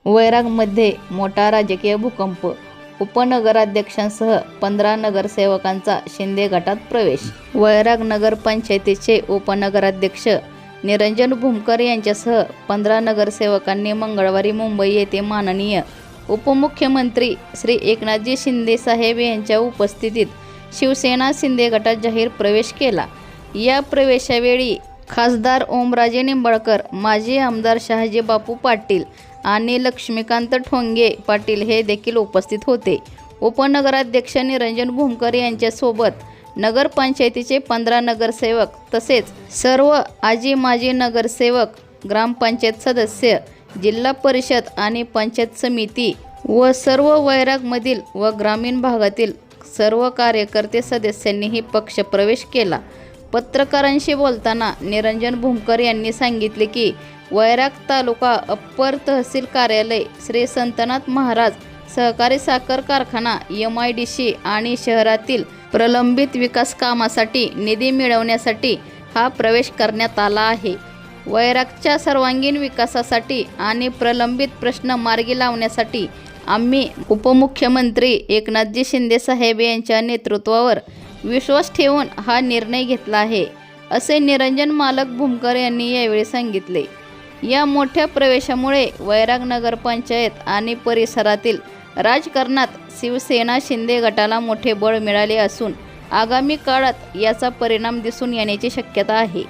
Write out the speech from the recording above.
वैरागमध्ये मोठा राजकीय भूकंप, उपनगराध्यक्षांसह 15 नगरसेवकांचा शिंदे गटात प्रवेश। वैराग नगरपंचायतीचे उपनगराध्यक्ष निरंजन भूमकर यांच्यासह 15 नगरसेवकांनी मंगळवारी मुंबई येथे माननीय उपमुख्यमंत्री श्री एकनाथजी शिंदे साहेब यांच्या उपस्थितीत शिवसेना शिंदे गटात जाहीर प्रवेश केला। या प्रवेशावेळी खासदार ओमराजे निंबाळकर, माजी आमदार शहाजी बापू पाटील आणि लक्ष्मीकांत ठोंगे पाटील हे देखील उपस्थित होते। उपनगराध्यक्ष निरंजन भूमकर यांच्यासोबत नगरपंचायतीचे 15 नगरसेवक तसेच सर्व आजी माजी नगरसेवक, ग्रामपंचायत सदस्य, जिल्हा परिषद आणि पंचायत समिती व सर्व वैरागमधील व ग्रामीण भागातील सर्व कार्यकर्ते सदस्यांनीही पक्षप्रवेश केला। पत्रकारांशी बोलताना निरंजन भूमकर यांनी सांगितले की वैराग तालुका अप्पर तहसील कार्यालय, श्री संतनाथ महाराज सहकारी साखर कारखाना, MIDC आणि शहरातील प्रलंबित विकास कामासाठी निधी मिळवण्यासाठी हा प्रवेश करण्यात आला आहे। वैरागच्या सर्वांगीण विकासासाठी आणि प्रलंबित प्रश्न मार्गी लावण्यासाठी आम्ही उपमुख्यमंत्री एकनाथजी शिंदे साहेब यांच्या नेतृत्वावर विश्वास ठेवून हा निर्णय घेतला आहे, असे निरंजन मालक भूमकर यांनी यावेळी सांगितले। या मोठ्या प्रवेशामुळे वैराग नगरपंचायत आणि परिसरातील राजकारणात शिवसेना शिंदे गटाला मोठे बळ मिळाले असून आगामी काळात याचा परिणाम दिसून येण्याची शक्यता आहे।